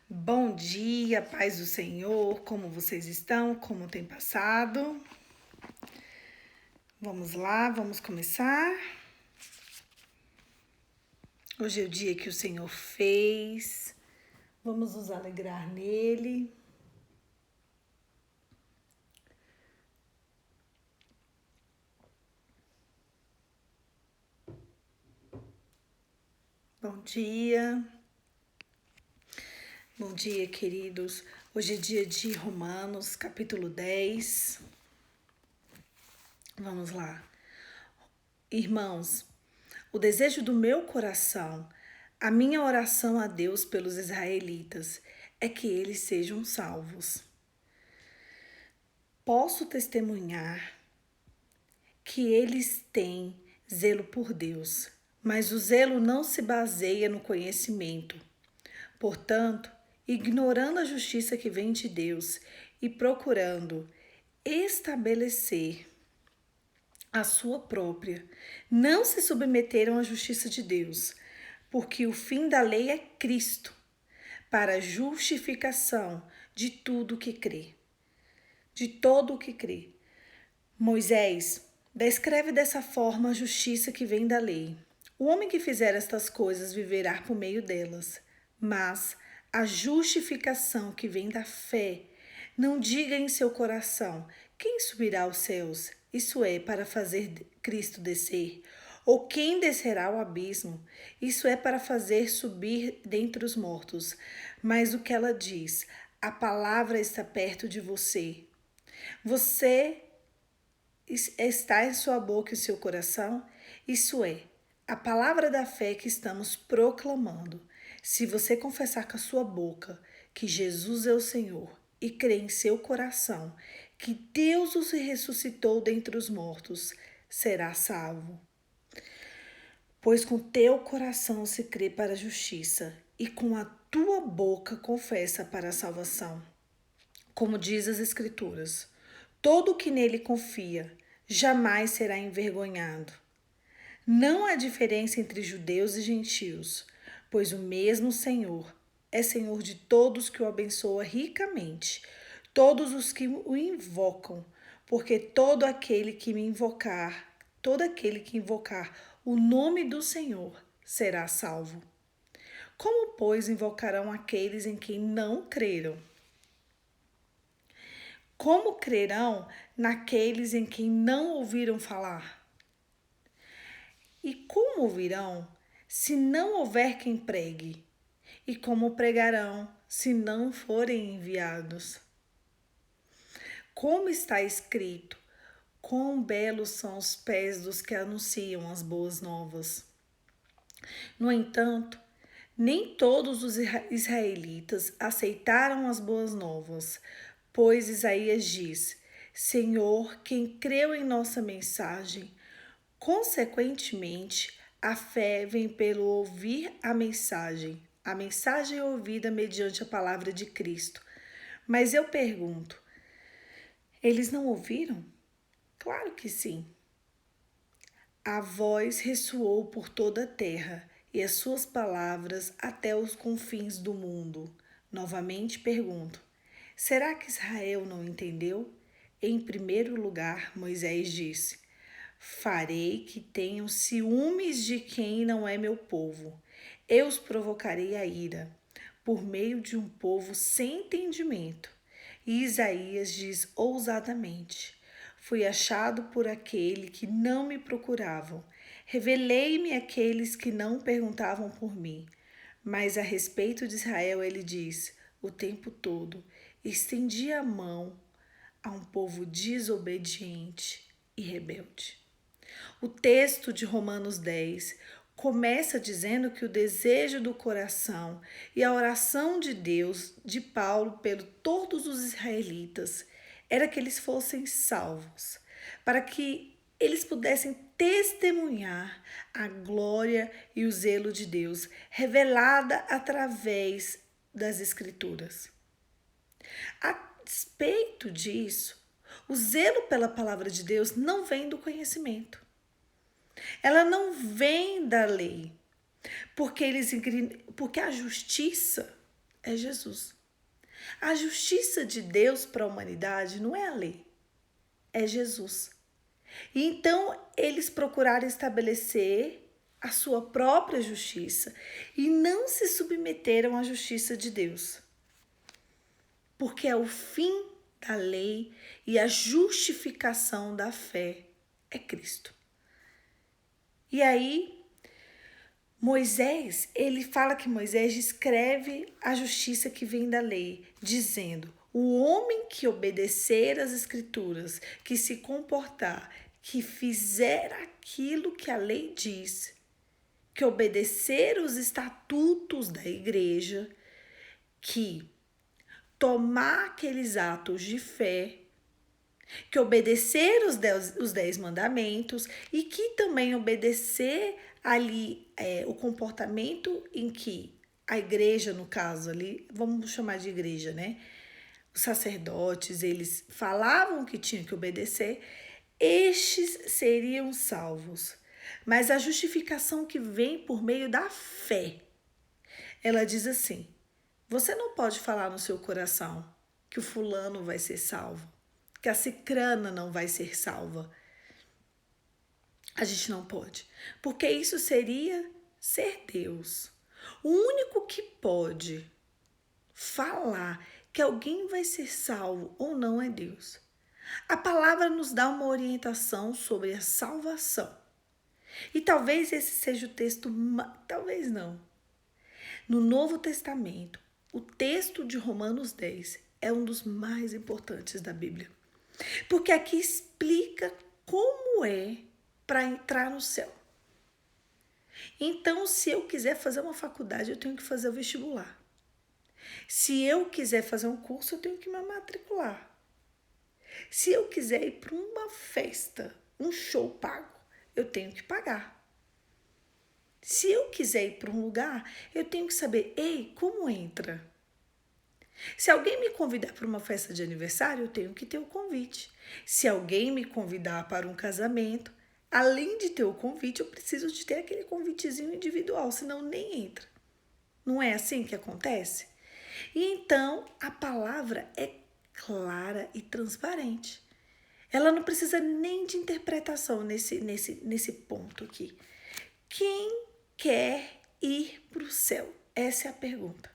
Bom dia, paz do Senhor, como vocês estão, como tem passado? Vamos lá, vamos começar. Hoje é o dia que o Senhor fez, vamos nos alegrar nele. Bom dia, queridos. Hoje é dia de Romanos, capítulo 10. Vamos lá. Irmãos, o desejo do meu coração, a minha oração a Deus pelos israelitas, é que eles sejam salvos. Posso testemunhar que eles têm zelo por Deus, mas o zelo não se baseia no conhecimento. Portanto, ignorando a justiça que vem de Deus e procurando estabelecer a sua própria, não se submeteram à justiça de Deus, porque o fim da lei é Cristo, para a justificação de tudo que crê, de todo o que crê. Moisés descreve dessa forma a justiça que vem da lei. O homem que fizer estas coisas viverá por meio delas, mas a justificação que vem da fé, não diga em seu coração: quem subirá aos céus? Isso é, para fazer Cristo descer. Ou quem descerá ao abismo? Isso é, para fazer subir dentre os mortos. Mas o que ela diz? A palavra está perto de você. Você está em sua boca e seu coração? Isso é, a palavra da fé que estamos proclamando. Se você confessar com a sua boca que Jesus é o Senhor e crer em seu coração que Deus o ressuscitou dentre os mortos, será salvo. Pois com teu coração se crê para a justiça e com a tua boca confessa para a salvação. Como diz as Escrituras, todo que nele confia jamais será envergonhado. Não há diferença entre judeus e gentios, pois o mesmo Senhor é Senhor de todos que o abençoa ricamente, todos os que o invocam, porque todo aquele que invocar o nome do Senhor será salvo. Como, pois, invocarão aqueles em quem não creram? Como crerão naqueles em quem não ouviram falar? E como ouvirão se não houver quem pregue? E como pregarão se não forem enviados? Como está escrito: quão belos são os pés dos que anunciam as boas novas. No entanto, nem todos os israelitas aceitaram as boas novas, pois Isaías diz: Senhor, quem creu em nossa mensagem? Consequentemente, a fé vem pelo ouvir a mensagem é ouvida mediante a palavra de Cristo. Mas eu pergunto, eles não ouviram? Claro que sim. A voz ressoou por toda a terra e as suas palavras até os confins do mundo. Novamente pergunto, será que Israel não entendeu? Em primeiro lugar, Moisés disse: farei que tenham ciúmes de quem não é meu povo. Eu os provocarei a ira, por meio de um povo sem entendimento. E Isaías diz ousadamente: fui achado por aquele que não me procuravam. Revelei-me àqueles que não perguntavam por mim. Mas a respeito de Israel ele diz, o tempo todo: estendi a mão a um povo desobediente e rebelde. O texto de Romanos 10 começa dizendo que o desejo do coração e a oração de Deus, de Paulo, pelo todos os israelitas, era que eles fossem salvos, para que eles pudessem testemunhar a glória e o zelo de Deus, revelada através das Escrituras. A despeito disso, o zelo pela palavra de Deus não vem do conhecimento. Ela não vem da lei. Porque a justiça é Jesus. A justiça de Deus para a humanidade não é a lei, é Jesus. E então eles procuraram estabelecer a sua própria justiça e não se submeteram à justiça de Deus. Porque é o fim da lei e a justificação da fé é Cristo. E aí Moisés, ele fala que Moisés descreve a justiça que vem da lei, dizendo: o homem que obedecer às escrituras, que se comportar, que fizer aquilo que a lei diz, que obedecer os estatutos da igreja, que tomar aqueles atos de fé, que obedecer os 10 mandamentos e que também obedecer ali o comportamento em que a igreja, no caso ali, vamos chamar de igreja, né? Os sacerdotes, eles falavam que tinham que obedecer, estes seriam salvos. Mas a justificação que vem por meio da fé, ela diz assim: você não pode falar no seu coração que o fulano vai ser salvo, que a cicrana não vai ser salva. A gente não pode, porque isso seria ser Deus. O único que pode falar que alguém vai ser salvo ou não é Deus. A palavra nos dá uma orientação sobre a salvação. E talvez esse seja o texto, talvez não. No Novo Testamento, o texto de Romanos 10 é um dos mais importantes da Bíblia. Porque aqui explica como é para entrar no céu. Então, se eu quiser fazer uma faculdade, eu tenho que fazer o vestibular. Se eu quiser fazer um curso, eu tenho que me matricular. Se eu quiser ir para uma festa, um show pago, eu tenho que pagar. Se eu quiser ir para um lugar, eu tenho que saber, ei, como entra? Se alguém me convidar para uma festa de aniversário, eu tenho que ter o convite. Se alguém me convidar para um casamento, além de ter o convite, eu preciso de ter aquele convitezinho individual, senão nem entra. Não é assim que acontece? E então a palavra é clara e transparente. Ela não precisa nem de interpretação nesse ponto aqui. Quem quer ir para o céu? Essa é a pergunta.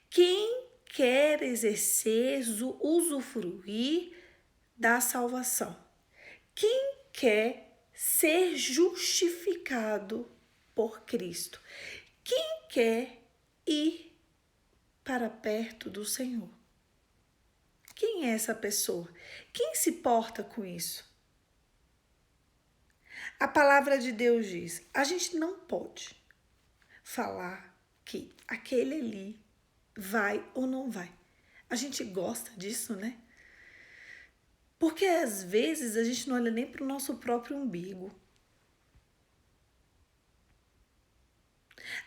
Quem quer exercer, usufruir da salvação? Quem quer ser justificado por Cristo? Quem quer ir para perto do Senhor? Quem é essa pessoa? Quem se porta com isso? A palavra de Deus diz: a gente não pode falar que aquele ali vai ou não vai. A gente gosta disso, né? Porque às vezes a gente não olha nem para o nosso próprio umbigo.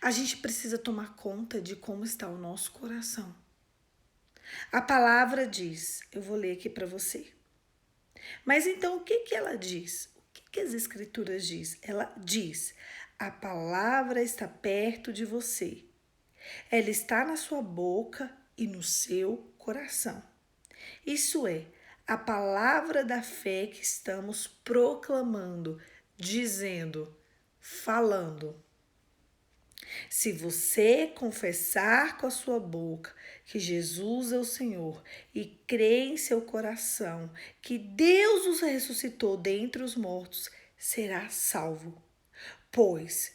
A gente precisa tomar conta de como está o nosso coração. A palavra diz, eu vou ler aqui para você. Mas então o que ela diz? O que as escrituras diz? Ela diz: a palavra está perto de você. Ela está na sua boca e no seu coração. Isso é a palavra da fé que estamos proclamando, dizendo, falando. Se você confessar com a sua boca que Jesus é o Senhor e crer em seu coração que Deus os ressuscitou dentre os mortos, será salvo. Pois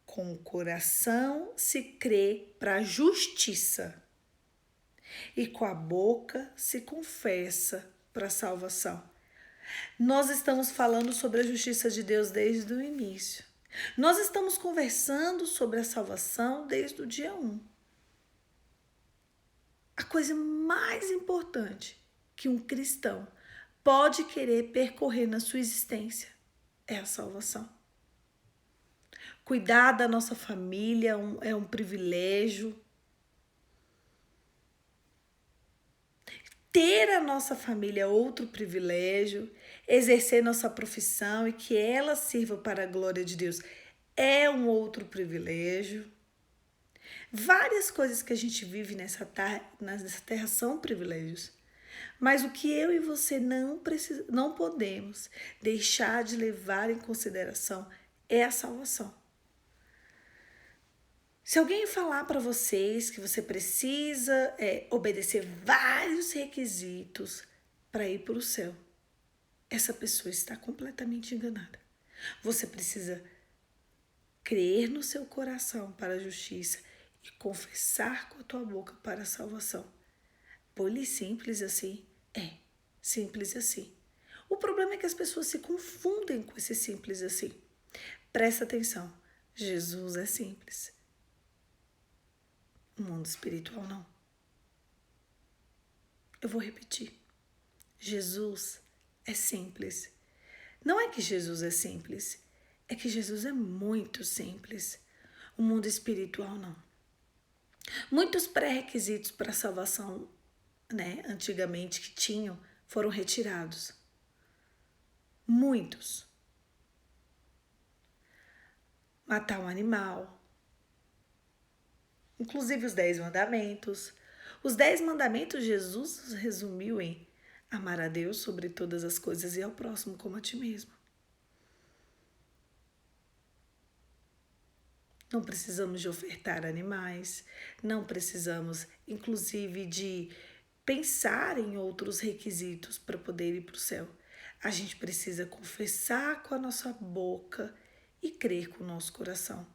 com o coração se crê para a justiça e com a boca se confessa para a salvação. Nós estamos falando sobre a justiça de Deus desde o início. Nós estamos conversando sobre a salvação desde o dia 1. A coisa mais importante que um cristão pode querer percorrer na sua existência é a salvação. Cuidar da nossa família é um privilégio. Ter a nossa família é outro privilégio. Exercer nossa profissão e que ela sirva para a glória de Deus é um outro privilégio. Várias coisas que a gente vive nessa terra são privilégios. Mas o que eu e você não podemos deixar de levar em consideração é a salvação. Se alguém falar para vocês que você precisa obedecer vários requisitos para ir para o céu, essa pessoa está completamente enganada. Você precisa crer no seu coração para a justiça e confessar com a tua boca para a salvação. Poli simples assim? É, simples assim. O problema é que as pessoas se confundem com esse simples assim. Presta atenção, Jesus é simples. O mundo espiritual não. Eu vou repetir. Jesus é simples. Não é que Jesus é simples, é que Jesus é muito simples. O mundo espiritual não. Muitos pré-requisitos para a salvação, antigamente que tinham, foram retirados. Muitos. Matar um animal. Inclusive os 10 mandamentos. Os 10 mandamentos Jesus resumiu em amar a Deus sobre todas as coisas e ao próximo como a ti mesmo. Não precisamos de ofertar animais, não precisamos, inclusive, de pensar em outros requisitos para poder ir para o céu. A gente precisa confessar com a nossa boca e crer com o nosso coração.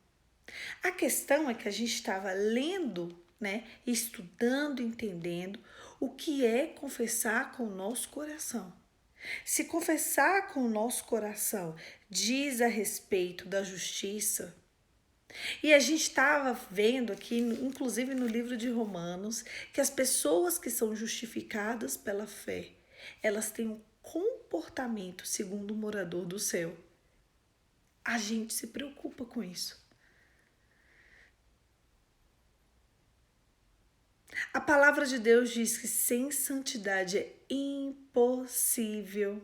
A questão é que a gente estava lendo, estudando, entendendo o que é confessar com o nosso coração. Se confessar com o nosso coração diz a respeito da justiça, e a gente estava vendo aqui, inclusive no livro de Romanos, que as pessoas que são justificadas pela fé, elas têm um comportamento segundo o morador do céu. A gente se preocupa com isso. A palavra de Deus diz que sem santidade é impossível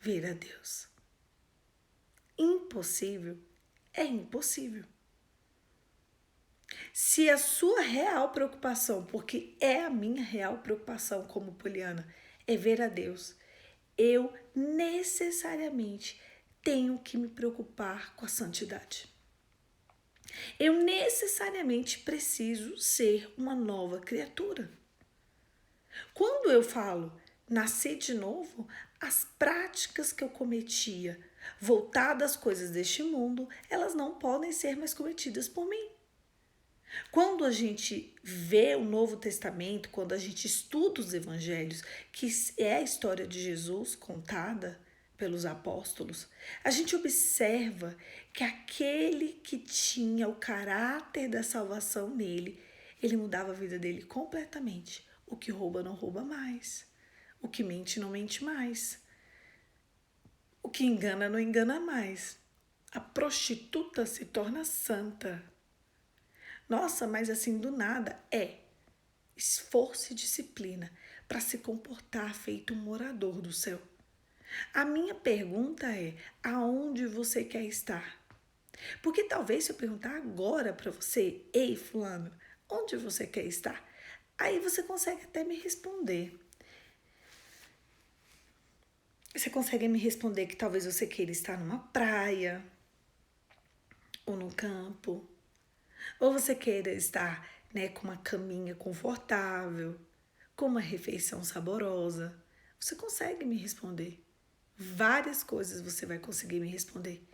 ver a Deus. Impossível é impossível. Se a sua real preocupação, porque é a minha real preocupação como poliana, é ver a Deus, eu necessariamente tenho que me preocupar com a santidade. Eu necessariamente preciso ser uma nova criatura. Quando eu falo nascer de novo, as práticas que eu cometia voltadas às coisas deste mundo, elas não podem ser mais cometidas por mim. Quando a gente vê o Novo Testamento, quando a gente estuda os evangelhos, que é a história de Jesus contada pelos apóstolos, a gente observa que aquele que tinha o caráter da salvação nele, ele mudava a vida dele completamente. O que rouba não rouba mais. O que mente não mente mais. O que engana não engana mais. A prostituta se torna santa. Nossa, mas assim do nada esforço e disciplina para se comportar feito um morador do céu. A minha pergunta é: aonde você quer estar? Porque talvez se eu perguntar agora para você, ei fulano, onde você quer estar? Aí você consegue até me responder. Você consegue me responder que talvez você queira estar numa praia, ou num campo, ou você queira estar com uma caminha confortável, com uma refeição saborosa. Você consegue me responder. Várias coisas você vai conseguir me responder.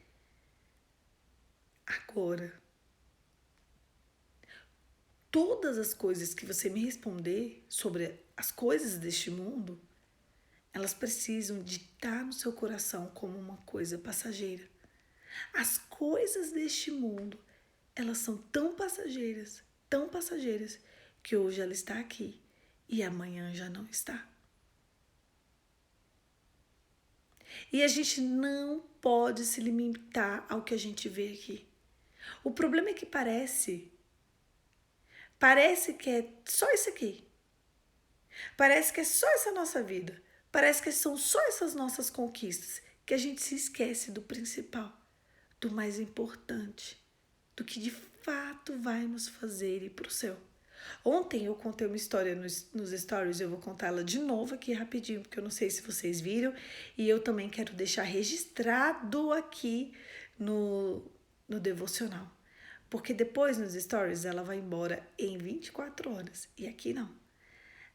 Agora, todas as coisas que você me responder sobre as coisas deste mundo, elas precisam de estar no seu coração como uma coisa passageira. As coisas deste mundo, elas são tão passageiras, que hoje ela está aqui e amanhã já não está. E a gente não pode se limitar ao que a gente vê aqui. O problema é que parece que é só isso aqui. Parece que é só essa nossa vida. Parece que são só essas nossas conquistas, que a gente se esquece do principal, do mais importante, do que de fato vai nos fazer ir para o céu. Ontem eu contei uma história nos stories, eu vou contá-la de novo aqui rapidinho, porque eu não sei se vocês viram, e eu também quero deixar registrado aqui no devocional. Porque depois nos stories ela vai embora em 24 horas, e aqui não.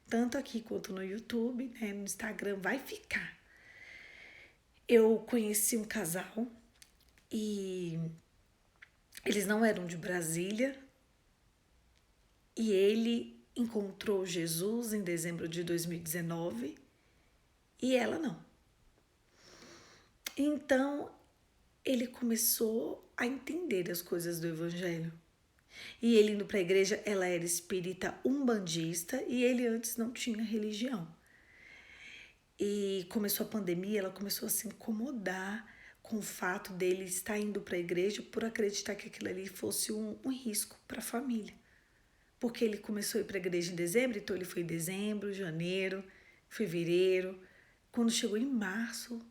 Tanto aqui quanto no YouTube, né, no Instagram, vai ficar. Eu conheci um casal e eles não eram de Brasília, e ele encontrou Jesus em dezembro de 2019 e ela não. Então ele começou a entender as coisas do evangelho. E ele indo para a igreja, ela era espírita umbandista e ele antes não tinha religião. E começou a pandemia, ela começou a se incomodar com o fato dele estar indo para a igreja por acreditar que aquilo ali fosse um risco para a família. Porque ele começou a ir para a igreja em dezembro, então ele foi em dezembro, janeiro, fevereiro. Quando chegou em março,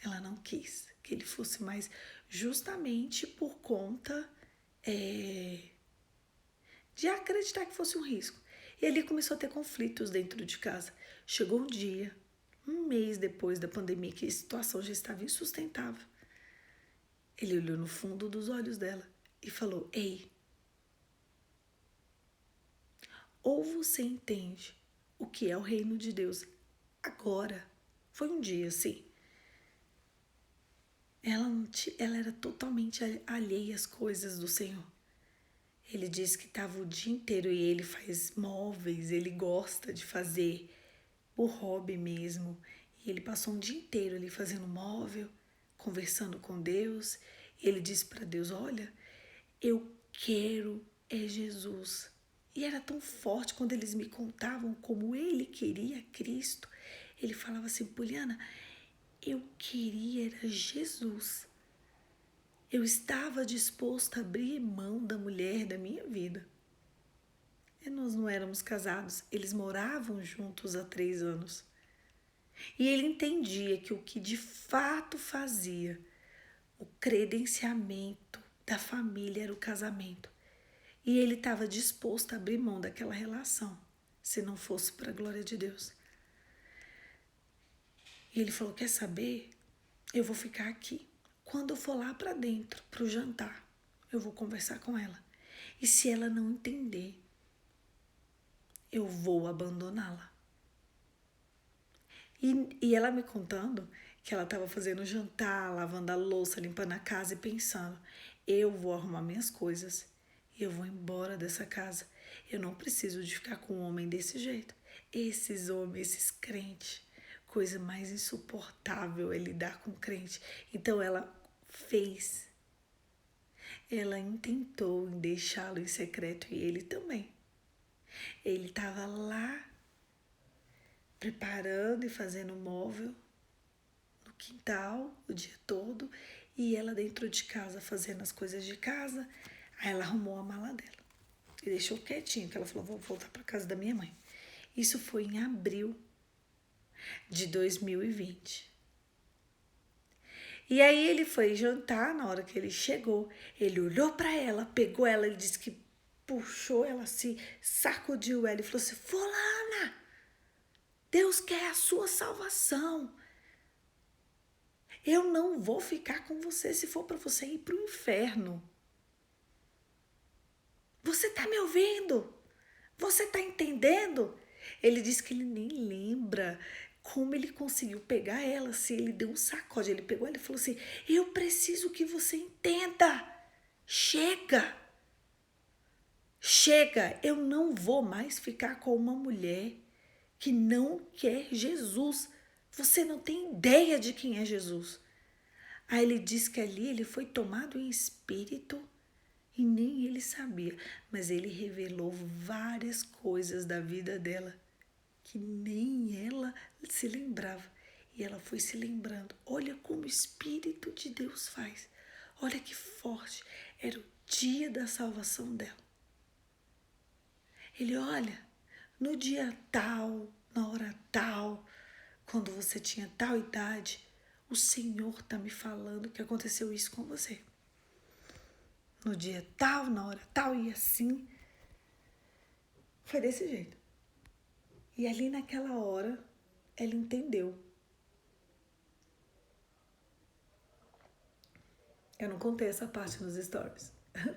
ela não quis que ele fosse mais, justamente por conta de acreditar que fosse um risco. E ele começou a ter conflitos dentro de casa. Chegou um dia, um mês depois da pandemia, que a situação já estava insustentável. Ele olhou no fundo dos olhos dela e falou: ei, ou você entende o que é o reino de Deus agora. Foi um dia assim. Ela era totalmente alheia às coisas do Senhor. Ele disse que estava o dia inteiro, e ele faz móveis, ele gosta de fazer por hobby mesmo. E ele passou um dia inteiro ali fazendo móvel, conversando com Deus. E ele disse para Deus: olha, eu quero Jesus. E era tão forte quando eles me contavam como ele queria Cristo. Ele falava assim: Poliana, eu queria era Jesus. Eu estava disposto a abrir mão da mulher da minha vida. E nós não éramos casados, eles moravam juntos há 3 anos. E ele entendia que o que de fato fazia o credenciamento da família era o casamento. E ele estava disposto a abrir mão daquela relação, se não fosse para a glória de Deus. E ele falou: quer saber? Eu vou ficar aqui. Quando eu for lá para dentro, para o jantar, eu vou conversar com ela. E se ela não entender, eu vou abandoná-la. E ela me contando que ela estava fazendo jantar, lavando a louça, limpando a casa e pensando: eu vou arrumar minhas coisas e eu vou embora dessa casa. Eu não preciso de ficar com um homem desse jeito. Esses homens, esses crentes, coisa mais insuportável é lidar com crente. Então ela fez. Ela intentou deixá-lo em secreto, e ele também. Ele estava lá preparando e fazendo móvel no quintal o dia todo, e ela dentro de casa fazendo as coisas de casa. Aí ela arrumou a mala dela e deixou quietinho, que ela falou: vou voltar para casa da minha mãe. Isso foi em abril de 2020. E aí ele foi jantar. Na hora que ele chegou, ele olhou para ela, pegou ela, ele disse que puxou ela assim, sacudiu ela e falou assim: fulana, Deus quer a sua salvação. Eu não vou ficar com você se for para você ir para o inferno. Você tá me ouvindo? Você tá entendendo? Ele disse que ele nem lembra como ele conseguiu pegar ela, assim, ele deu um sacode, ele pegou ela e falou assim: eu preciso que você entenda. Chega. Chega, eu não vou mais ficar com uma mulher que não quer Jesus. Você não tem ideia de quem é Jesus. Aí ele diz que ali ele foi tomado em espírito e nem ele sabia, mas ele revelou várias coisas da vida dela que nem ela se lembrava. E ela foi se lembrando. Olha como o Espírito de Deus faz. Olha que forte. Era o dia da salvação dela. Ele: olha, no dia tal, na hora tal, quando você tinha tal idade, o Senhor está me falando que aconteceu isso com você. no dia tal, na hora tal, e assim. Foi desse jeito. E ali naquela hora, ela entendeu. Eu não contei essa parte nos stories,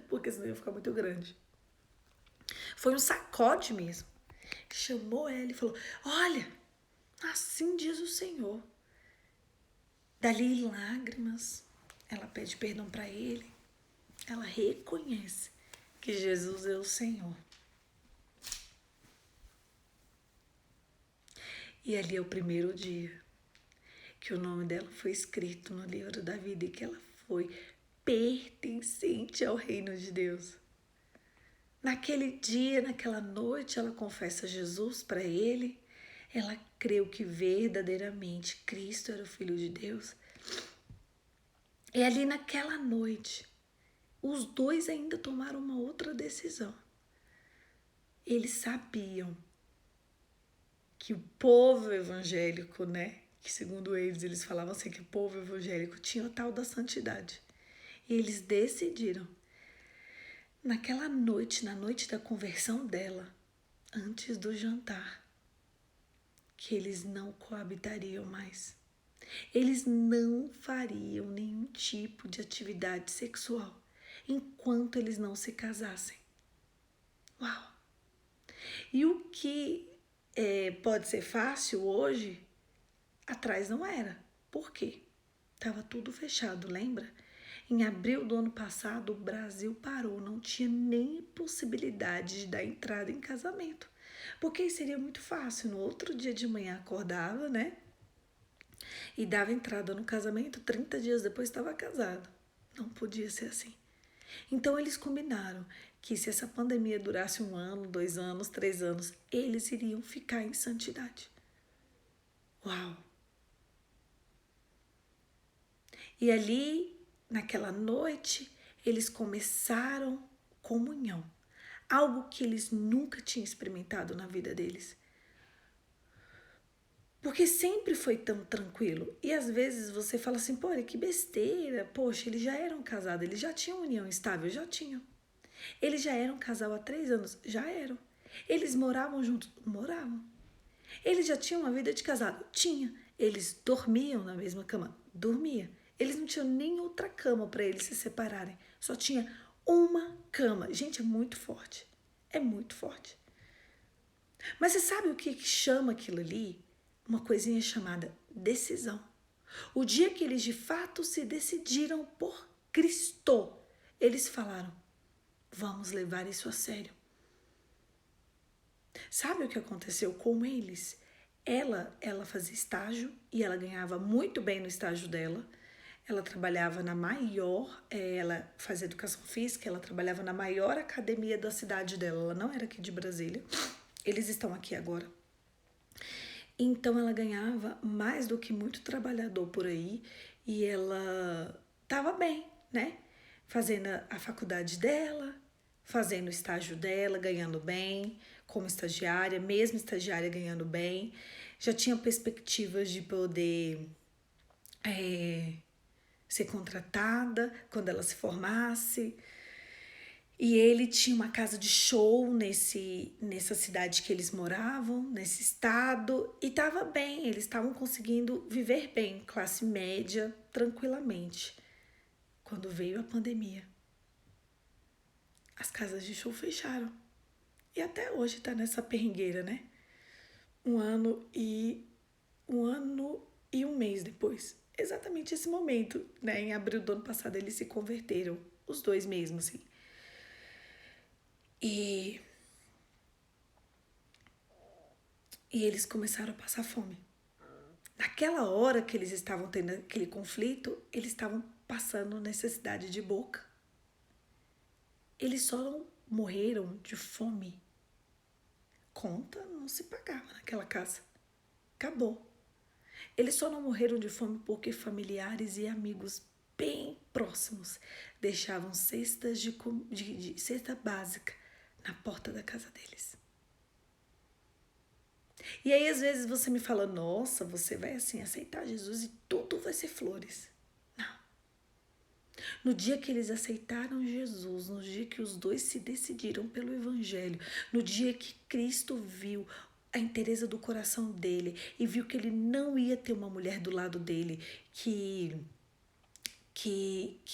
porque senão ia ficar muito grande. Foi um sacode mesmo. Chamou ela e falou: olha, assim diz o Senhor. Dali em lágrimas, ela pede perdão para ele. Ela reconhece que Jesus é o Senhor. E ali é o primeiro dia que o nome dela foi escrito no livro da vida e que ela foi pertencente ao reino de Deus. Naquele dia, naquela noite, ela confessa Jesus para ele. Ela creu que verdadeiramente Cristo era o Filho de Deus. E ali naquela noite, os dois ainda tomaram uma outra decisão. Eles sabiam que o povo evangélico, né? Que segundo eles falavam assim que o povo evangélico tinha o tal da santidade. E eles decidiram, naquela noite, na noite da conversão dela, antes do jantar, que eles não coabitariam mais. Eles não fariam nenhum tipo de atividade sexual enquanto eles não se casassem. Uau! E o que pode ser fácil hoje, atrás não era. Por quê? Estava tudo fechado, lembra? Em abril do ano passado, o Brasil parou, não tinha nem possibilidade de dar entrada em casamento. Porque seria muito fácil, no outro dia de manhã acordava, né? E dava entrada no casamento, 30 dias depois estava casado. Não podia ser assim. Então eles combinaram que se essa pandemia durasse 1 ano, 2 anos, 3 anos, eles iriam ficar em santidade. Uau! E ali, naquela noite, eles começaram comunhão. Algo que eles nunca tinham experimentado na vida deles. Porque sempre foi tão tranquilo. E às vezes você fala assim, pô, que besteira. Poxa, eles já eram casados, eles já tinham união estável, já tinham. Eles já eram casal há 3 anos, já eram. Eles moravam juntos, moravam. Eles já tinham uma vida de casado, tinha. Eles dormiam na mesma cama, dormia. Eles não tinham nem outra cama para eles se separarem. Só tinha uma cama. Gente, é muito forte. É muito forte. Mas você sabe o que chama aquilo ali? Uma coisinha chamada decisão. O dia que eles de fato se decidiram por Cristo, eles falaram: vamos levar isso a sério. Sabe o que aconteceu com eles? Ela fazia estágio e ela ganhava muito bem no estágio dela. Ela trabalhava na maior, ela fazia educação física, ela trabalhava na maior academia da cidade dela. Ela não era aqui de Brasília. Eles estão aqui agora. Então ela ganhava mais do que muito trabalhador por aí e ela estava bem, né? Fazendo a faculdade dela, fazendo o estágio dela, ganhando bem, como estagiária, mesmo estagiária ganhando bem. Já tinha perspectivas de poder ser contratada quando ela se formasse. E ele tinha uma casa de show nessa cidade que eles moravam, nesse estado, e estava bem, eles estavam conseguindo viver bem, classe média, tranquilamente. Quando veio a pandemia, as casas de show fecharam. E até hoje está nessa perrengueira, né? Um ano e um mês depois. Exatamente esse momento, né? Em abril do ano passado eles se converteram, os dois mesmo, assim. E eles começaram a passar fome. Naquela hora que eles estavam tendo aquele conflito, eles estavam passando necessidade de boca. Eles só não morreram de fome. Conta não se pagava naquela casa. Acabou. Eles só não morreram de fome porque familiares e amigos bem próximos deixavam cestas de cesta básica na porta da casa deles. E aí, às vezes, você me fala, nossa, você vai assim aceitar Jesus e tudo vai ser flores. Não. No dia que eles aceitaram Jesus, no dia que os dois se decidiram pelo Evangelho, no dia que Cristo viu a inteireza do coração dele e viu que ele não ia ter uma mulher do lado dele que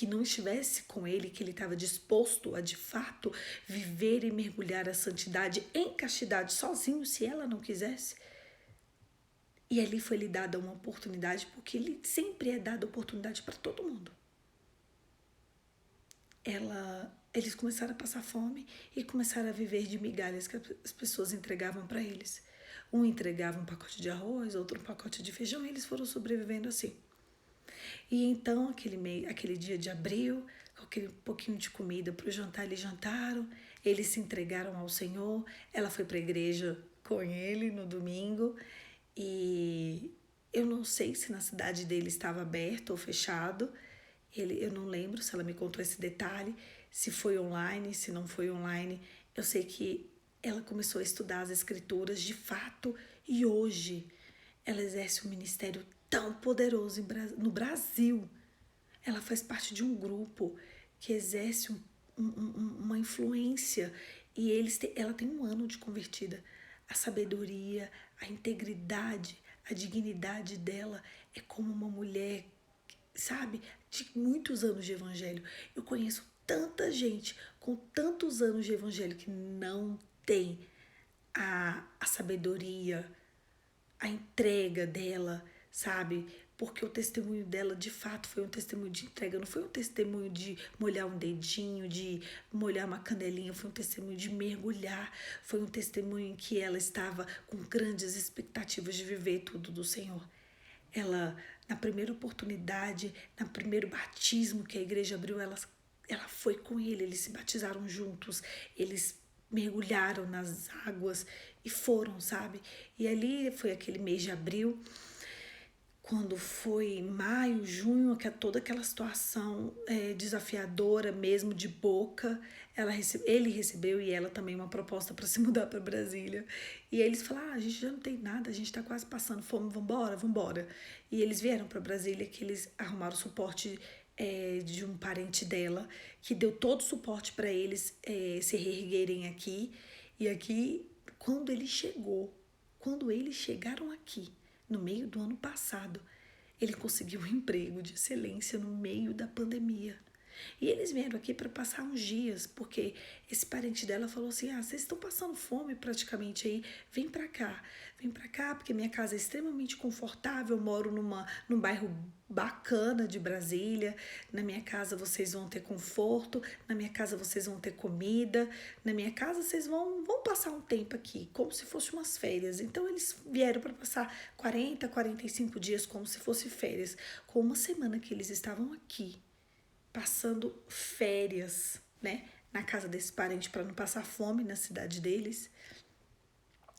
não estivesse com ele, que ele estava disposto a de fato viver e mergulhar a santidade em castidade sozinho, se ela não quisesse. E ali foi lhe dada uma oportunidade, porque ele sempre é dado oportunidade para todo mundo. Eles começaram a passar fome e começaram a viver de migalhas que as pessoas entregavam para eles. Um entregava um pacote de arroz, outro um pacote de feijão, e eles foram sobrevivendo assim. E então, aquele dia de abril, com aquele pouquinho de comida para o jantar, eles jantaram, eles se entregaram ao Senhor, ela foi para a igreja com ele no domingo, e eu não sei se na cidade dele estava aberto ou fechado, eu não lembro se ela me contou esse detalhe, se foi online, se não foi online. Eu sei que ela começou a estudar as escrituras de fato e hoje ela exerce um ministério tão poderoso no Brasil. Ela faz parte de um grupo que exerce uma influência e ela tem 1 ano de convertida. A sabedoria, a integridade, a dignidade dela é como uma mulher, sabe, de muitos anos de evangelho. Eu conheço tanta gente com tantos anos de evangelho que não tem a sabedoria, a entrega dela, sabe? Porque o testemunho dela, de fato, foi um testemunho de entrega. Não foi um testemunho de molhar um dedinho, de molhar uma canelinha. Foi um testemunho de mergulhar. Foi um testemunho em que ela estava com grandes expectativas de viver tudo do Senhor. Ela, na primeira oportunidade, no primeiro batismo que a igreja abriu, ela foi com ele. Eles se batizaram juntos. Eles mergulharam nas águas e foram, sabe? E ali foi aquele mês de abril, quando foi maio, junho, toda aquela situação desafiadora mesmo, de boca, ele recebeu e ela também uma proposta para se mudar para Brasília. E eles falaram, a gente já não tem nada, a gente está quase passando fome, vambora. E eles vieram para Brasília, que eles arrumaram suporte de um parente dela, que deu todo o suporte para eles se reerguerem aqui. E aqui, quando eles chegaram aqui, no meio do ano passado, ele conseguiu um emprego de excelência no meio da pandemia. E eles vieram aqui para passar uns dias, porque esse parente dela falou assim, vocês estão passando fome praticamente aí, vem para cá, porque minha casa é extremamente confortável, eu moro num bairro bacana de Brasília, na minha casa vocês vão ter conforto, na minha casa vocês vão ter comida, na minha casa vocês vão passar um tempo aqui, como se fosse umas férias. Então eles vieram para passar 40, 45 dias como se fosse férias, com 1 semana que eles estavam aqui, passando férias, né, na casa desse parente para não passar fome na cidade deles.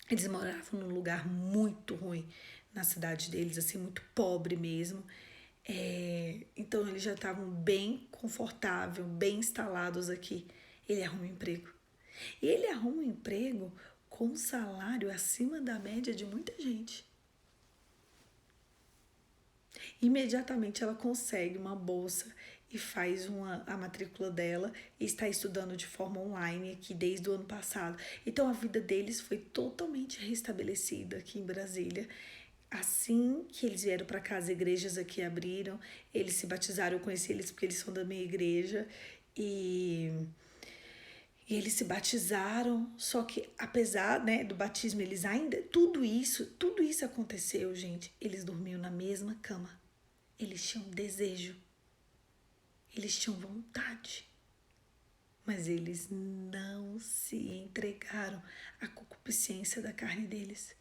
Eles moravam num lugar muito ruim na cidade deles, assim, muito pobre mesmo. Então eles já estavam bem confortáveis, bem instalados aqui. Ele arruma um emprego. E ele arruma um emprego com um salário acima da média de muita gente. Imediatamente ela consegue uma bolsa e faz a matrícula dela e está estudando de forma online aqui desde o ano passado. Então a vida deles foi totalmente restabelecida aqui em Brasília. Assim que eles vieram para cá, as igrejas aqui abriram, eles se batizaram, eu conheci eles porque eles são da minha igreja e eles se batizaram, só que apesar, né, do batismo, eles ainda, tudo isso aconteceu, gente. Eles dormiam na mesma cama. Eles tinham desejo. Eles tinham vontade. Mas eles não se entregaram à concupiscência da carne deles.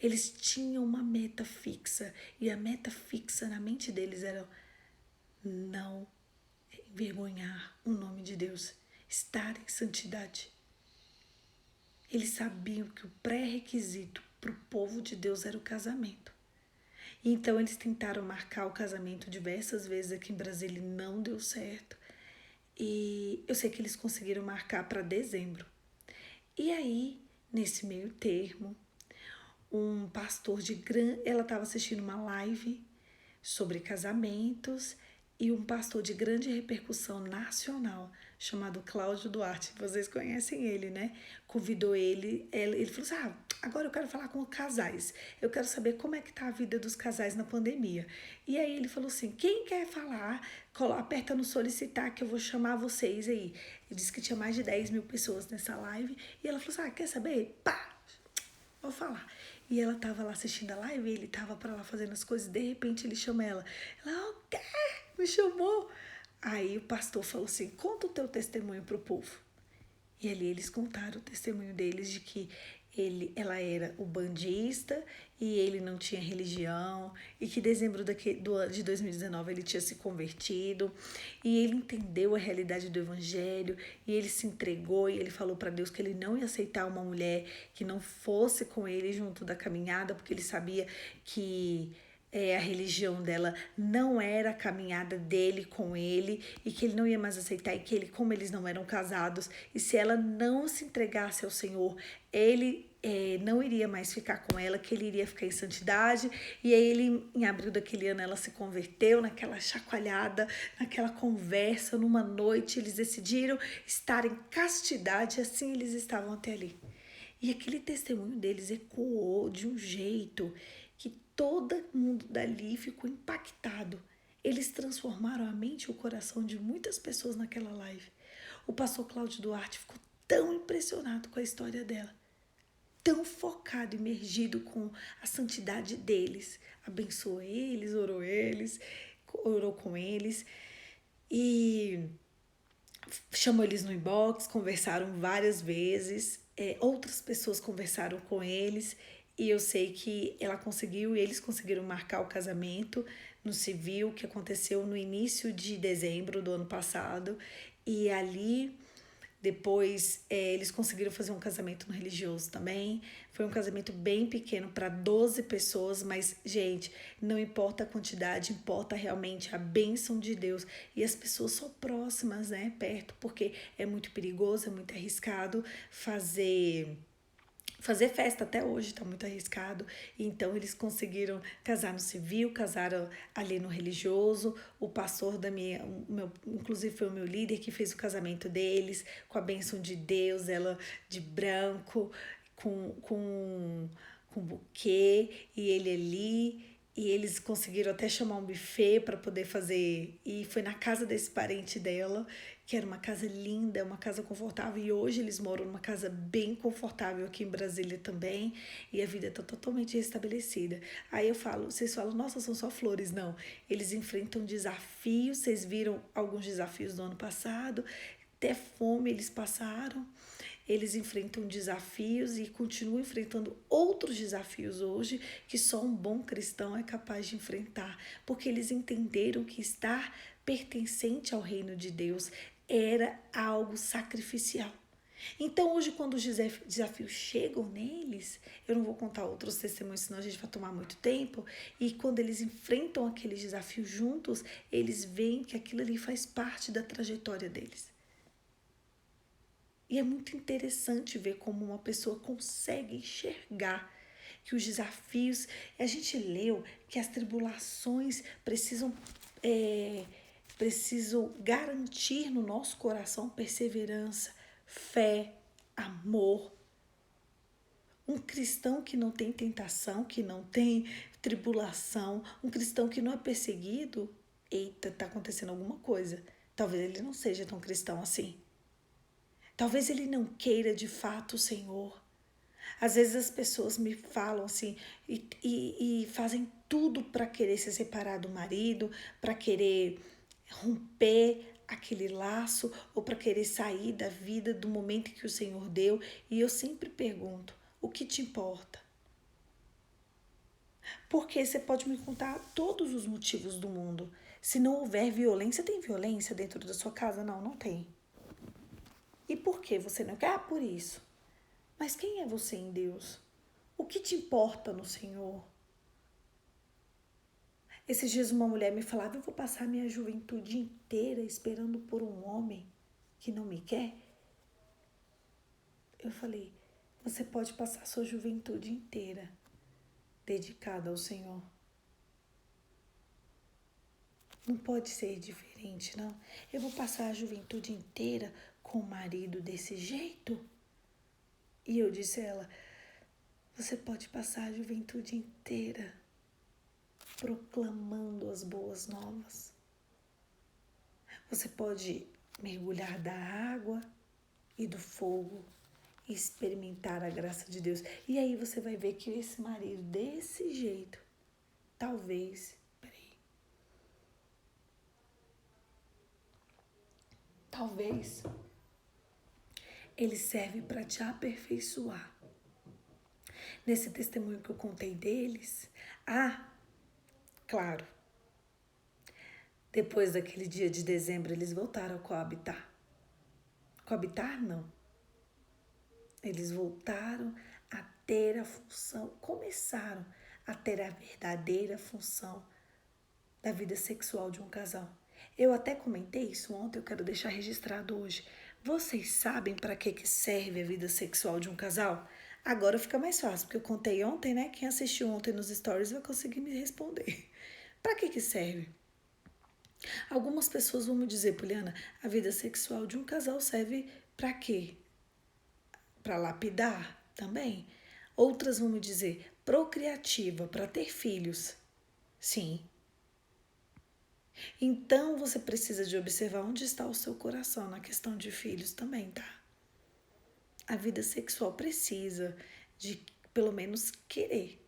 Eles tinham uma meta fixa. E a meta fixa na mente deles era não envergonhar o nome de Deus. Estar em santidade. Eles sabiam que o pré-requisito para o povo de Deus era o casamento. Então eles tentaram marcar o casamento diversas vezes aqui em Brasília e não deu certo. E eu sei que eles conseguiram marcar para dezembro. E aí, nesse meio termo, um pastor ela estava assistindo uma live sobre casamentos E um pastor de grande repercussão nacional, chamado Cláudio Duarte, vocês conhecem ele, né? Convidou ele falou assim, agora eu quero falar com casais, eu quero saber como é que tá a vida dos casais na pandemia. E aí ele falou assim, quem quer falar, aperta no solicitar que eu vou chamar vocês aí. Ele disse que tinha mais de 10 mil pessoas nessa live, e ela falou assim, quer saber? Pá! Vou falar. E ela tava lá assistindo a live, ele tava pra lá fazendo as coisas, de repente ele chama ela. Ela, o quê? Me chamou. Aí o pastor falou assim, conta o teu testemunho pro povo. E ali eles contaram o testemunho deles de que ela era o bandista e ele não tinha religião e que em dezembro de 2019 ele tinha se convertido e ele entendeu a realidade do evangelho e ele se entregou e ele falou para Deus que ele não ia aceitar uma mulher que não fosse com ele junto da caminhada porque ele sabia que a religião dela não era a caminhada dele com ele e que ele não ia mais aceitar e que ele, como eles não eram casados e se ela não se entregasse ao Senhor, ele não iria mais ficar com ela, que ele iria ficar em santidade. E aí ele, em abril daquele ano, ela se converteu naquela chacoalhada, naquela conversa, numa noite, eles decidiram estar em castidade, assim eles estavam até ali. E aquele testemunho deles ecoou de um jeito que todo mundo dali ficou impactado. Eles transformaram a mente e o coração de muitas pessoas naquela live. O pastor Cláudio Duarte ficou tão impressionado com a história dela, tão focado, imergido com a santidade deles. Abençoou eles, orou com eles e chamou eles no inbox, conversaram várias vezes, outras pessoas conversaram com eles e eu sei que ela conseguiu e eles conseguiram marcar o casamento no civil que aconteceu no início de dezembro do ano passado e ali depois eles conseguiram fazer um casamento no religioso também. Foi um casamento bem pequeno para 12 pessoas, mas, gente, não importa a quantidade, importa realmente a bênção de Deus. E as pessoas são próximas, né, perto, porque é muito perigoso, é muito arriscado fazer festa até hoje tá muito arriscado. Então eles conseguiram casar no civil, casaram ali no religioso. O pastor inclusive foi o meu líder que fez o casamento deles com a bênção de Deus, ela de branco, com buquê e ele ali. E eles conseguiram até chamar um buffet para poder fazer. E foi na casa desse parente dela, que era uma casa linda, uma casa confortável. E hoje eles moram numa casa bem confortável aqui em Brasília também. E a vida está totalmente restabelecida. Aí eu falo, vocês falam, nossa, são só flores. Não, eles enfrentam desafios. Vocês viram alguns desafios do ano passado. Até fome eles passaram. Eles enfrentam desafios e continuam enfrentando outros desafios hoje que só um bom cristão é capaz de enfrentar, porque eles entenderam que estar pertencente ao reino de Deus era algo sacrificial. Então, hoje, quando os desafios chegam neles, eu não vou contar outros testemunhos, senão a gente vai tomar muito tempo. E quando eles enfrentam aqueles desafios juntos, eles veem que aquilo ali faz parte da trajetória deles. E é muito interessante ver como uma pessoa consegue enxergar que os desafios. A gente leu que as tribulações precisam garantir no nosso coração perseverança, fé, amor. Um cristão que não tem tentação, que não tem tribulação, um cristão que não é perseguido, eita, tá acontecendo alguma coisa. Talvez ele não seja tão cristão assim. Talvez ele não queira de fato o Senhor. Às vezes as pessoas me falam assim e fazem tudo para querer se separar do marido, para querer romper aquele laço ou para querer sair da vida do momento que o Senhor deu. E eu sempre pergunto, o que te importa? Porque você pode me contar todos os motivos do mundo. Se não houver violência, tem violência dentro da sua casa? Não, não tem. E por que você não quer? Por isso. Mas quem é você em Deus? O que te importa no Senhor? Esses dias uma mulher me falava, eu vou passar minha juventude inteira esperando por um homem que não me quer? Eu falei, você pode passar sua juventude inteira dedicada ao Senhor. Não pode ser diferente, não. Eu vou passar a juventude inteira com o marido desse jeito? E eu disse a ela, você pode passar a juventude inteira proclamando as boas novas. Você pode mergulhar da água e do fogo e experimentar a graça de Deus. E aí você vai ver que esse marido desse jeito, talvez ele serve para te aperfeiçoar. Nesse testemunho que eu contei deles, claro, depois daquele dia de dezembro eles voltaram a coabitar. Coabitar não. Eles voltaram a ter a função, começaram a ter a verdadeira função da vida sexual de um casal. Eu até comentei isso ontem, eu quero deixar registrado hoje. Vocês sabem para que serve a vida sexual de um casal? Agora fica mais fácil, porque eu contei ontem, né? Quem assistiu ontem nos stories vai conseguir me responder. Para que serve? Algumas pessoas vão me dizer, Poliana, a vida sexual de um casal serve para quê? Para lapidar também. Outras vão me dizer procriativa, para ter filhos. Sim. Então você precisa de observar onde está o seu coração na questão de filhos também, tá? A vida sexual precisa de pelo menos querer,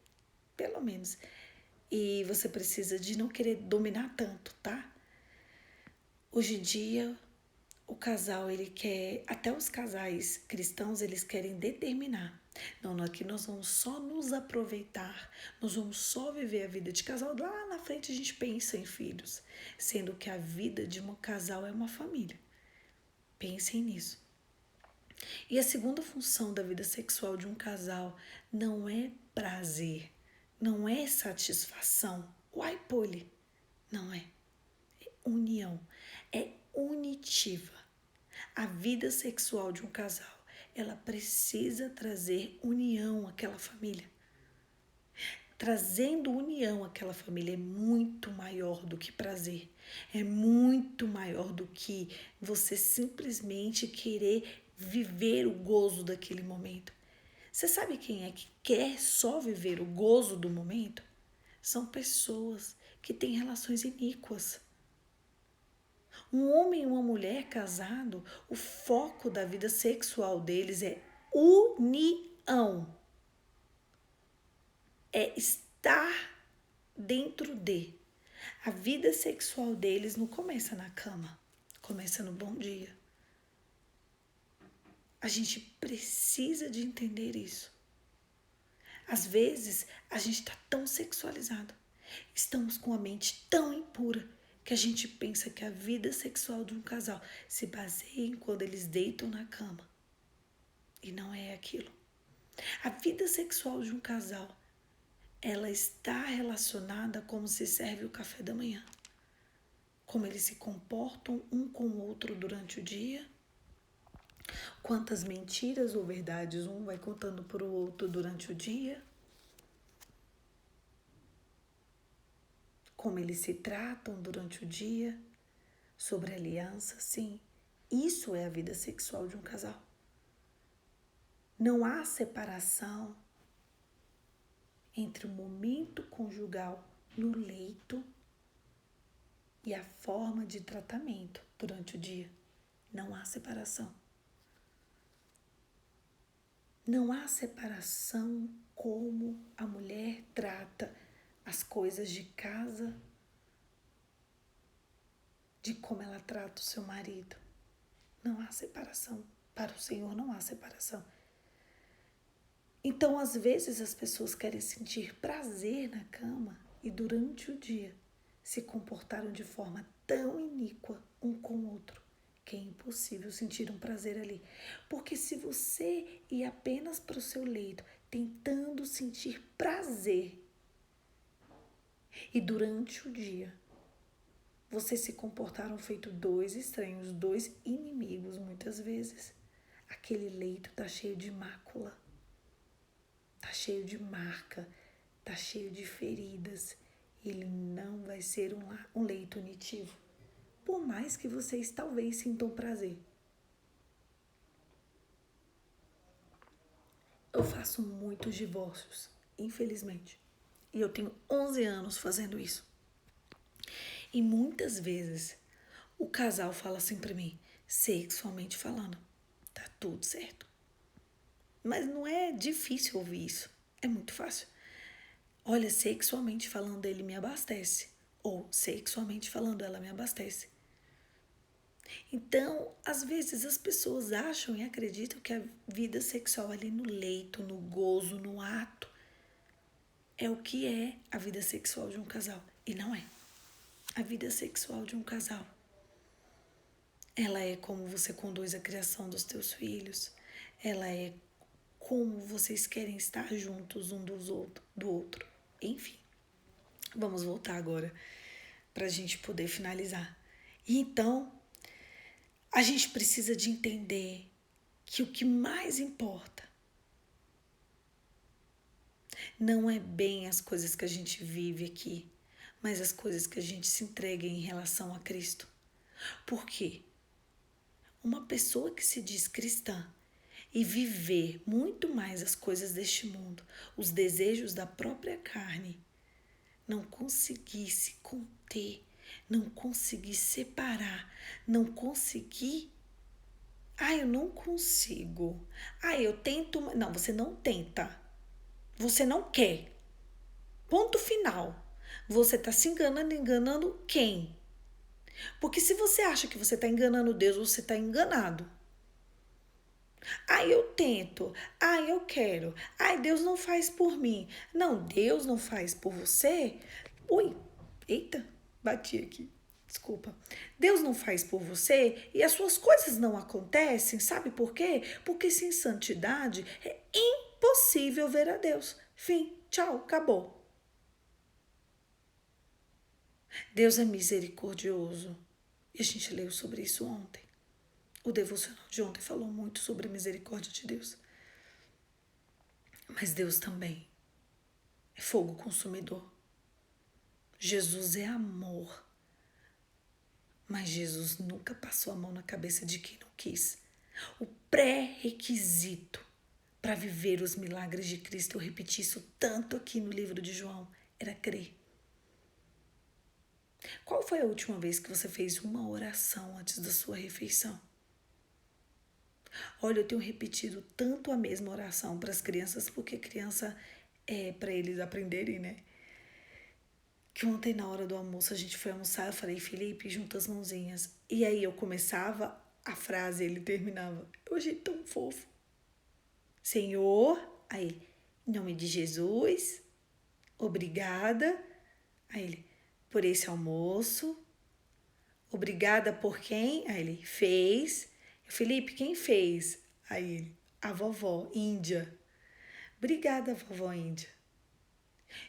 pelo menos. E você precisa de não querer dominar tanto, tá? Hoje em dia o casal, ele quer, até os casais cristãos, eles querem determinar. Não, aqui nós vamos só nos aproveitar, nós vamos só viver a vida de casal. Lá na frente a gente pensa em filhos, sendo que a vida de um casal é uma família. Pensem nisso. E a segunda função da vida sexual de um casal não é prazer, não é satisfação. Uai, Poli, não é. É união, é unitiva. A vida sexual de um casal, ela precisa trazer união àquela família. Trazendo união àquela família é muito maior do que prazer. É muito maior do que você simplesmente querer viver o gozo daquele momento. Você sabe quem é que quer só viver o gozo do momento? São pessoas que têm relações iníquas. Um homem e uma mulher casado, o foco da vida sexual deles é união. É estar dentro de. A vida sexual deles não começa na cama, começa no bom dia. A gente precisa de entender isso. Às vezes, a gente está tão sexualizado, estamos com a mente tão impura, que a gente pensa que a vida sexual de um casal se baseia em quando eles deitam na cama. E não é aquilo. A vida sexual de um casal, ela está relacionada a como se serve o café da manhã. Como eles se comportam um com o outro durante o dia. Quantas mentiras ou verdades um vai contando para o outro durante o dia. Como eles se tratam durante o dia, sobre aliança, sim. Isso é a vida sexual de um casal. Não há separação entre o momento conjugal no leito e a forma de tratamento durante o dia. Não há separação. Não há separação como a mulher trata as coisas de casa, de como ela trata o seu marido. Não há separação. Para o Senhor não há separação. Então, às vezes, as pessoas querem sentir prazer na cama e durante o dia se comportaram de forma tão iníqua um com o outro que é impossível sentir um prazer ali. Porque se você ir apenas para o seu leito tentando sentir prazer e durante o dia vocês se comportaram feito dois estranhos, dois inimigos muitas vezes, aquele leito está cheio de mácula. Tá cheio de marca, tá cheio de feridas ele não vai ser um leito unitivo. Por mais que vocês talvez sintam prazer. Eu faço muitos divórcios, infelizmente. E eu tenho 11 anos fazendo isso. E muitas vezes o casal fala assim pra mim, sexualmente falando, tá tudo certo. Mas não é difícil ouvir isso, é muito fácil. Olha, sexualmente falando, ele me abastece. Ou sexualmente falando, ela me abastece. Então, às vezes as pessoas acham e acreditam que a vida sexual ali no leito, no gozo, no ato, é o que é a vida sexual de um casal. E não é. A vida sexual de um casal, ela é como você conduz a criação dos teus filhos. Ela é como vocês querem estar juntos um do outro. Enfim, vamos voltar agora para a gente poder finalizar. E então, a gente precisa de entender que o que mais importa não é bem as coisas que a gente vive aqui, mas as coisas que a gente se entrega em relação a Cristo. Por quê? Uma pessoa que se diz cristã e viver muito mais as coisas deste mundo, os desejos da própria carne, não conseguir se conter, não conseguir separar, não conseguir. Eu não consigo. Eu tento. Não, você não tenta. Você não quer. Ponto final. Você está se enganando quem? Porque se você acha que você está enganando Deus, você está enganado. Eu tento. Eu quero. Deus não faz por mim. Não, Deus não faz por você. Ui, eita, bati aqui. Desculpa. Deus não faz por você e as suas coisas não acontecem. Sabe por quê? Porque sem santidade é impossível ver a Deus. Fim, tchau, acabou. Deus é misericordioso. E a gente leu sobre isso ontem. O devocional de ontem falou muito sobre a misericórdia de Deus. Mas Deus também é fogo consumidor. Jesus é amor. Mas Jesus nunca passou a mão na cabeça de quem não quis. O pré-requisito para viver os milagres de Cristo, eu repeti isso tanto aqui no livro de João, era crer. Qual foi a última vez que você fez uma oração antes da sua refeição? Olha, eu tenho repetido tanto a mesma oração para as crianças, porque criança é para eles aprenderem, né? Que ontem na hora do almoço a gente foi almoçar, eu falei, Felipe, junta as mãozinhas. E aí eu começava a frase, ele terminava. Eu achei tão fofo. Senhor, aí, em nome de Jesus, obrigada. Aí ele, por esse almoço. Obrigada por quem? Aí ele, fez. Felipe, quem fez? Aí ele, a vovó, Índia. Obrigada, vovó Índia.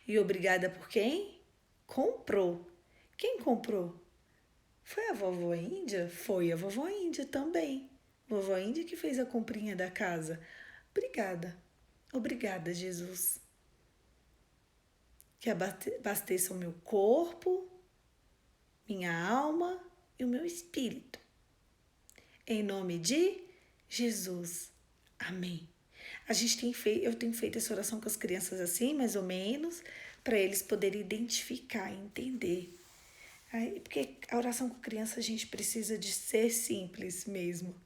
E obrigada por quem? Comprou. Quem comprou? Foi a vovó Índia? Foi a vovó Índia também. Vovó Índia que fez a comprinha da casa. Obrigada. Obrigada, Jesus. Que abasteça o meu corpo, minha alma e o meu espírito. Em nome de Jesus. Amém. Eu tenho feito essa oração com as crianças assim, mais ou menos, para eles poderem identificar, entender. Porque a oração com criança a gente precisa de ser simples mesmo.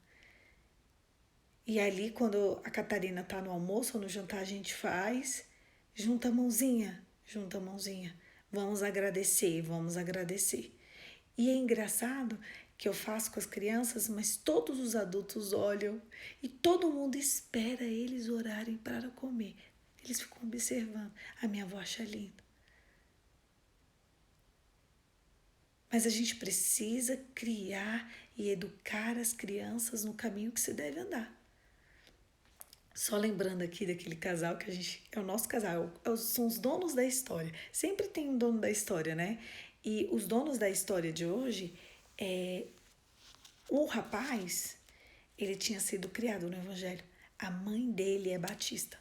E ali, quando a Catarina tá no almoço ou no jantar, a gente faz, junta a mãozinha. Vamos agradecer, vamos agradecer. E é engraçado que eu faço com as crianças, mas todos os adultos olham e todo mundo espera eles orarem para comer. Eles ficam observando. A minha avó acha lindo. Mas a gente precisa criar e educar as crianças no caminho que se deve andar. Só lembrando aqui daquele casal que a gente... É o nosso casal, são os donos da história. Sempre tem um dono da história, né? E os donos da história de hoje, o rapaz, ele tinha sido criado no Evangelho. A mãe dele é batista.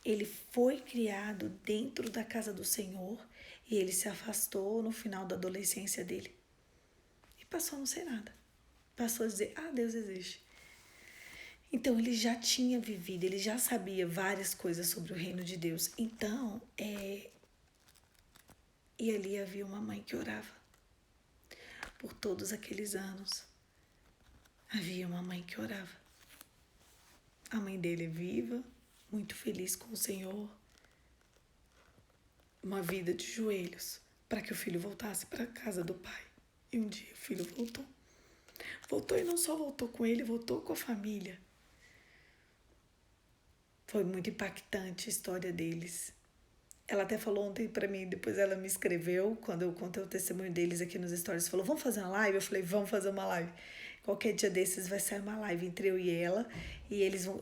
Ele foi criado dentro da casa do Senhor E ele se afastou no final da adolescência dele. E passou a não ser nada. Passou a dizer, Deus existe. Então, ele já tinha vivido, ele já sabia várias coisas sobre o reino de Deus. Então, e ali havia uma mãe que orava. Por todos aqueles anos, havia uma mãe que orava. A mãe dele é viva, muito feliz com o Senhor. Uma vida de joelhos para que o filho voltasse para a casa do pai. E um dia o filho voltou. Voltou e não só voltou com ele, voltou com a família. Foi muito impactante a história deles. Ela até falou ontem pra mim, depois ela me escreveu, quando eu contei o testemunho deles aqui nos stories, falou, vamos fazer uma live? Eu falei, vamos fazer uma live. Qualquer dia desses vai sair uma live entre eu e ela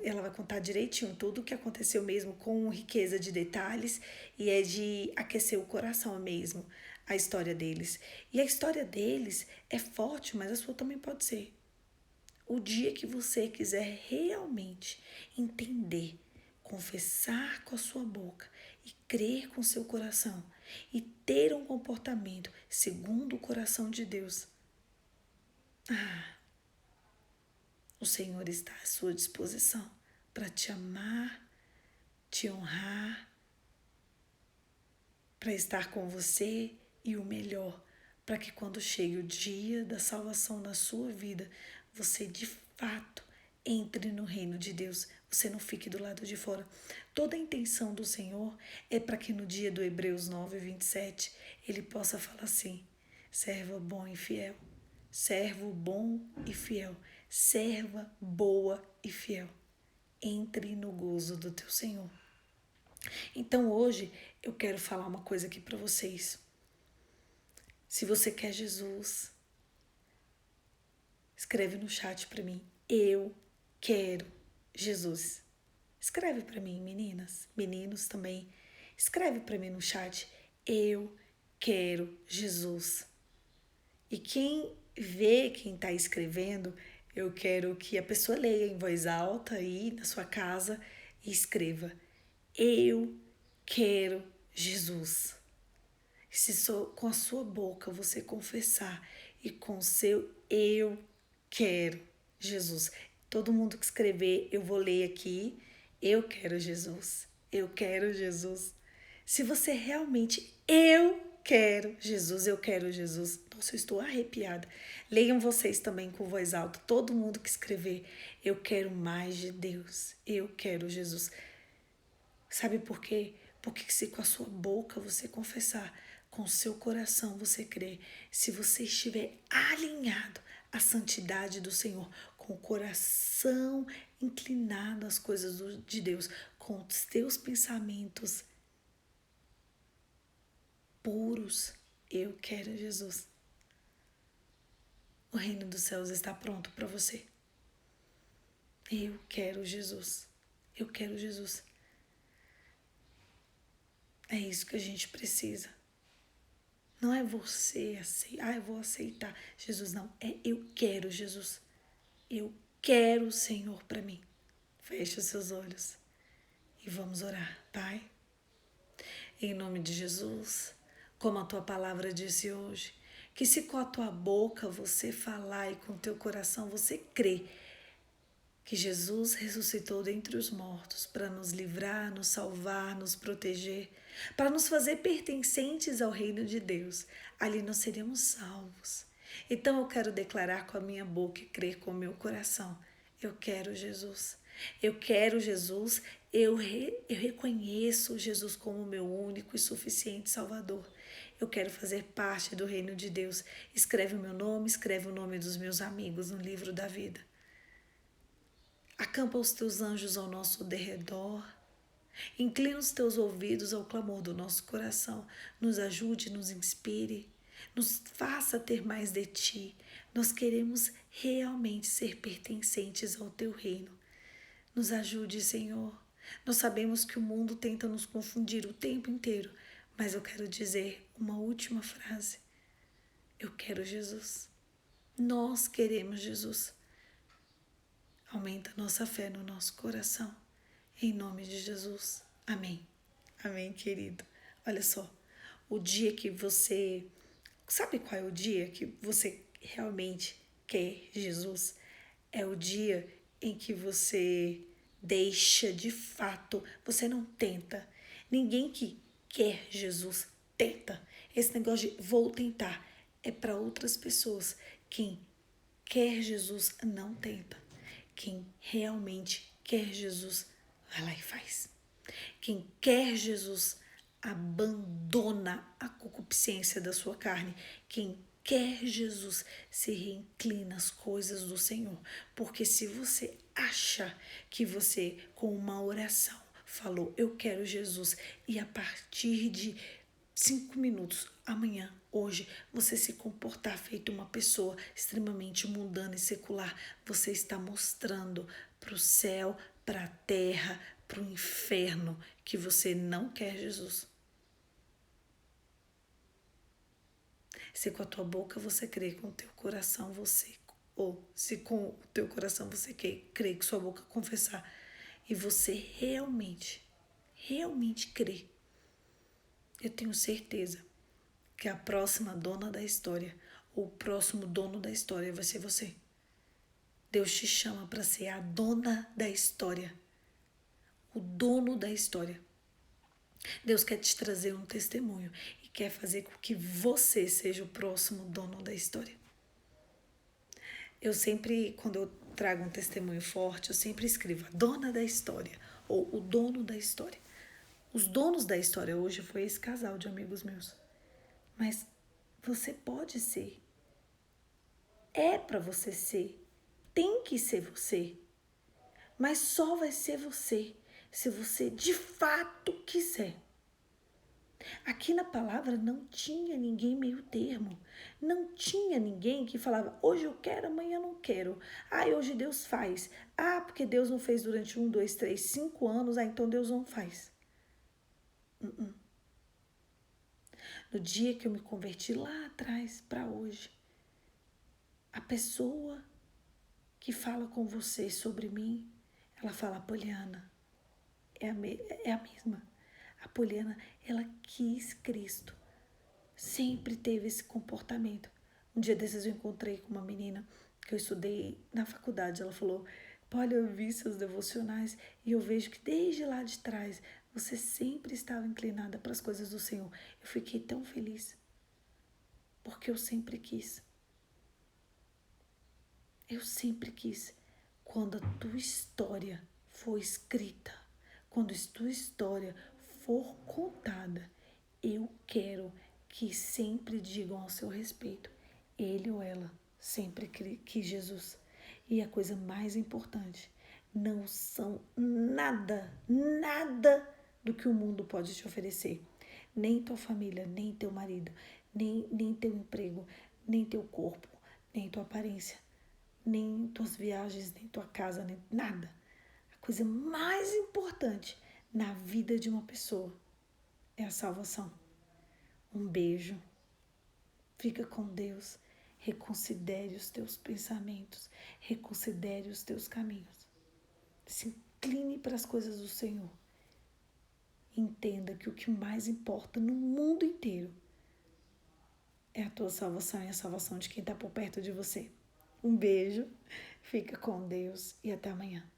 ela vai contar direitinho tudo o que aconteceu mesmo, com riqueza de detalhes, e é de aquecer o coração mesmo, a história deles. E a história deles é forte, mas a sua também pode ser. O dia que você quiser realmente entender, confessar com a sua boca e crer com seu coração e ter um comportamento segundo o coração de Deus, o Senhor está à sua disposição para te amar, te honrar, para estar com você e o melhor, para que quando chegue o dia da salvação na sua vida, você de fato entre no reino de Deus, você não fique do lado de fora. Toda a intenção do Senhor é para que no dia do Hebreus 9:27, ele possa falar assim, servo bom e fiel, servo bom e fiel, serva boa e fiel, entre no gozo do teu Senhor. Então hoje eu quero falar uma coisa aqui para vocês. Se você quer Jesus, escreve no chat para mim, eu quero Jesus. Escreve para mim, meninas, meninos também. Escreve para mim no chat, eu quero Jesus. E quem vê quem está escrevendo, eu quero que a pessoa leia em voz alta aí na sua casa e escreva, eu quero Jesus. Se com a sua boca você confessar e com o seu eu quero Jesus. Todo mundo que escrever, eu vou ler aqui. Eu quero Jesus. Eu quero Jesus. Se você realmente, eu quero Jesus, eu quero Jesus. Nossa, eu estou arrepiada. Leiam vocês também com voz alta. Todo mundo que escrever, eu quero mais de Deus. Eu quero Jesus. Sabe por quê? Porque se com a sua boca você confessar, com o seu coração você crer, se você estiver alinhado à santidade do Senhor, com o coração inclinado às coisas de Deus, com os teus pensamentos puros, eu quero Jesus. O reino dos céus está pronto para você. Eu quero Jesus. Eu quero Jesus. É isso que a gente precisa. Não é você aceitar, eu vou aceitar Jesus, não. É eu quero Jesus. Eu quero o Senhor para mim. Feche os seus olhos e vamos orar, Pai. Em nome de Jesus, como a tua palavra disse hoje, que se com a tua boca você falar e com o teu coração você crer que Jesus ressuscitou dentre os mortos para nos livrar, nos salvar, nos proteger, para nos fazer pertencentes ao reino de Deus. Ali nós seremos salvos. Então eu quero declarar com a minha boca e crer com o meu coração. Eu quero Jesus. Eu quero Jesus. Eu reconheço Jesus como meu único e suficiente Salvador. Eu quero fazer parte do reino de Deus. Escreve o meu nome, escreve o nome dos meus amigos no livro da vida. Acampa os teus anjos ao nosso derredor. Inclina os teus ouvidos ao clamor do nosso coração. Nos ajude, nos inspire, nos faça ter mais de ti. Nós queremos realmente ser pertencentes ao teu reino. Nos ajude, Senhor. Nós sabemos que o mundo tenta nos confundir o tempo inteiro, mas eu quero dizer uma última frase. Eu quero Jesus. Nós queremos Jesus. Aumenta a nossa fé no nosso coração. Em nome de Jesus. Amém. Amém, querido. Olha só, o dia que você... Sabe qual é o dia que você realmente quer Jesus? É o dia em que você deixa de fato, você não tenta. Ninguém que quer Jesus tenta. Esse negócio de vou tentar é para outras pessoas. Quem quer Jesus não tenta. Quem realmente quer Jesus vai lá e faz. Quem quer Jesus abandona a concupiscência da sua carne. Quem quer Jesus se reinclina às coisas do Senhor. Porque se você acha que você, com uma oração, falou, eu quero Jesus, e a partir de 5 minutos, amanhã, hoje, você se comportar feito uma pessoa extremamente mundana e secular, você está mostrando para o céu, para a terra, para o inferno que você não quer Jesus. Se com a tua boca você crê, com o teu coração você... Ou se com o teu coração você crê, com sua boca confessar, e você realmente crê, eu tenho certeza que a próxima dona da história, ou o próximo dono da história vai ser você. Deus te chama para ser a dona da história, o dono da história. Deus quer te trazer um testemunho e quer fazer com que você seja o próximo dono da história. Eu sempre, quando eu trago um testemunho forte, eu sempre escrevo a dona da história ou o dono da história. Os donos da história hoje foi esse casal de amigos meus. Mas você pode ser. É para você ser. Tem que ser você. Mas só vai ser você se você de fato quiser. Aqui na palavra não tinha ninguém meio termo. Não tinha ninguém que falava, hoje eu quero, amanhã eu não quero. Ah, hoje Deus faz. Ah, porque Deus não fez durante 1, 2, 3, 5 anos, então Deus não faz. No dia que eu me converti lá atrás para hoje, a pessoa que fala com você sobre mim, ela fala, Poliana, é a mesma. A Poliana, ela quis Cristo. Sempre teve esse comportamento. Um dia desses eu encontrei com uma menina que eu estudei na faculdade. Ela falou, olha, eu vi seus devocionais e eu vejo que desde lá de trás você sempre estava inclinada para as coisas do Senhor. Eu fiquei tão feliz, porque eu sempre quis. Eu sempre quis. Quando a tua história for escrita, quando a tua história for contada, eu quero que sempre digam ao seu respeito, ele ou ela sempre quis Jesus. E a coisa mais importante, não são nada do que o mundo pode te oferecer. Nem tua família, nem teu marido, nem teu emprego, nem teu corpo, nem tua aparência, nem tuas viagens, nem tua casa, nem nada. A coisa mais importante na vida de uma pessoa é a salvação. Um beijo. Fica com Deus. Reconsidere os teus pensamentos. Reconsidere os teus caminhos. Se incline para as coisas do Senhor. Entenda que o que mais importa no mundo inteiro é a tua salvação e a salvação de quem está por perto de você. Um beijo, fica com Deus e até amanhã.